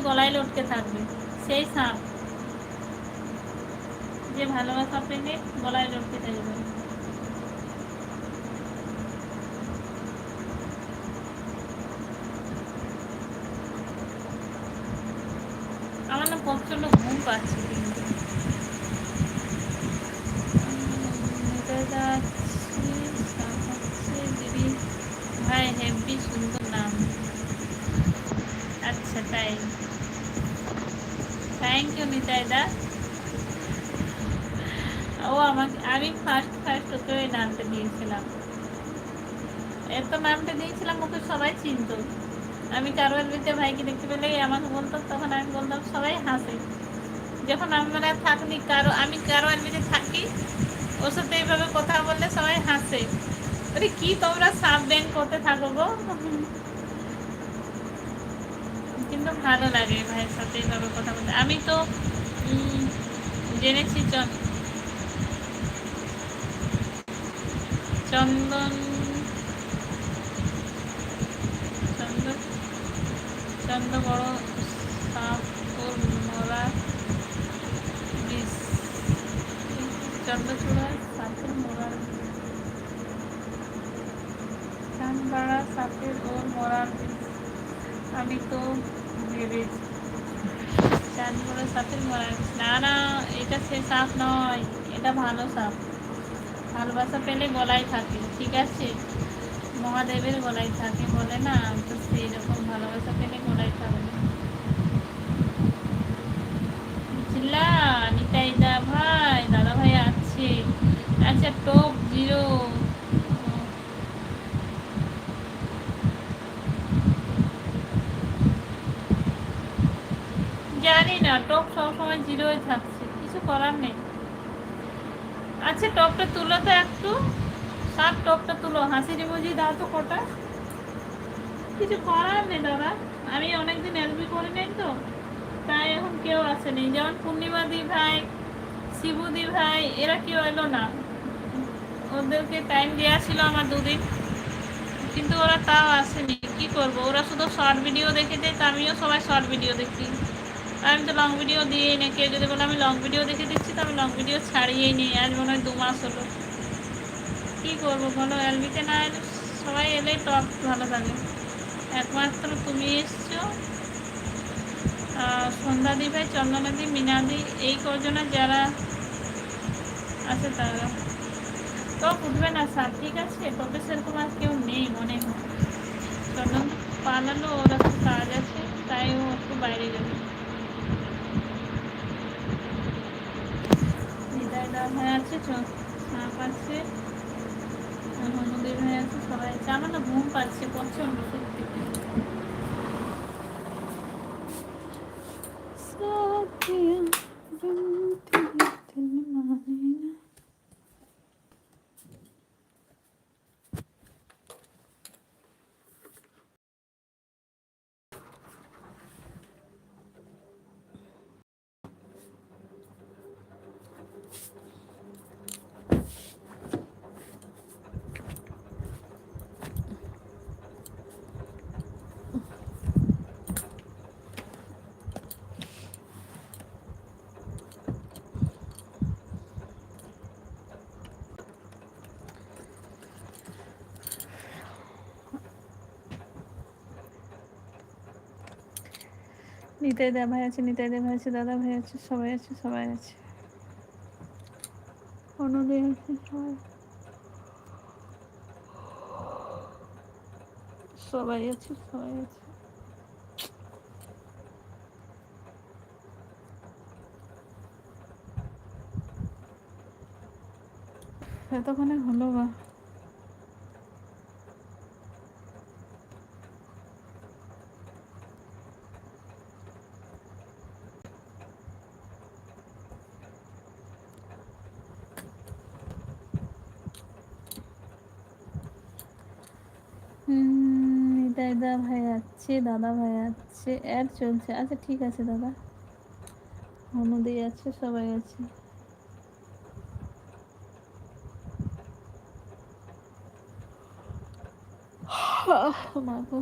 গলায় লটকে থাকবে, সেই সাপ যে ভালোবাসা পেলে গলায় লটকে থাকবে। আমার না প্রচন্ড ঘুম পাচ্ছে কিন্তু দিদি ভাই হেভি সুন্দর নাম। আচ্ছা তাই, থ্যাংক ইউ নিতাই দা। ও আমাকে, আমি ফার্স্ট ওকে ওই নামটা দিয়েছিলাম, এত নামটা দিয়েছিলাম ওকে সবাই চিনত। আমি কারো এলবিতে ভাইকে দেখতে পেলেই আমাকে বলতো, তখন আমি বলতাম, সবাই হাসে। যখন আমরা থাকি কারো, আমি কারো এলবিতে থাকি, ওর সাথে এইভাবে কথা বললে সবাই হাসে, আরে কি তোমরা সাব ব্যাংক করতে থাকো গো। কিন্তু ভালো লাগে ভাইয়ের সাথে এইভাবে কথা বলতে। আমি তো জেনেছি চন্দন চন্দ্র চন্দ্র বড় সাপুর মোড়া বিষ, চন্দ্রচূড়া সাপুর মোড়ার, চানবাড়া সাপের ওর মরার বিষ। আমি তো ভেবেছি চাঁদপুরের সাপের মরার বিষ। না না, এটা সে সাপ নয়, এটা ভালো সাপ। ভালোবাসা পেলে গলায় থাকে, ঠিক আছে, মহাদেবের গলায় থাকে বলে না, তো সেই রকম ভালোবাসা পেলে গলায় থাকবে। বুঝলা নিতাই দা ভাই, দাদা ভাই আছে। আচ্ছা টপ 0, জানি না, টপ সবসময় 0 থাকছে, কিছু করার নেই। আচ্ছা টপটা তুলো তো একটু, সব টপটা তুলো, হাসির ইমোজি দাও তো কটা। কিছু করার নেই দাদা, আমি অনেকদিন এলবি করি নাই তো, তাই এখন কেউ আসেনি। যেমন পূর্ণিমা দি ভাই, শিবু দি ভাই, এরা কেউ এলো না। ওদেরকে টাইম দেওয়া ছিল আমার 2 দিন, কিন্তু ওরা তাও আসেনি। কি করব, ওরা শুধু শর্ট ভিডিও দেখে দেয়, তো আমিও সবাই শর্ট ভিডিও দেখি। আমি তো লং ভিডিও দিয়েই না। কেউ যদি বলে আমি লং ভিডিও দেখে দিচ্ছি, তো আমি লং ভিডিও ছাড়িয়েই নিই। আজ মনে হয় 2 মাস হলো। কি করবো বলো, এলবিতে না এলে, সবাই এলেই টপ ভালো থাকে। একমাত্র তুমি এসছো, সন্ধ্যাদি ভাই, চন্দনাদি, মিনাদি, এই কজনের যারা আছে তারা। টপ উঠবে না স্যার, ঠিক আছে, টপে সেরকম আর কেউ নেই মনে হয়। চন্দন পালালো, ওর একটু কাজ আছে, তাই ও একটু বাইরে যাবে। হৃদয় দা ভাই আছে, সাপ আছে, হনুদের ভাই আছে, সবাই আছে। আমার না ঘুম পাচ্ছে প্রচন্ড সত্যি। নিতাই দা ভাই আছে, নিতাই দা ভাই আছে, দাদা ভাই আছে, সবাই আছে, সবাই আছে, অনুদয় আছে, সবাই আছে, সবাই আছে। এতক্ষণে হলো বা? নিতাইদা ভাই আছে, দাদা ভাই আছে, অ্যাড চলছে। আচ্ছা ঠিক আছে দাদা, হনুদি আছে, সবাই আছে। মাগো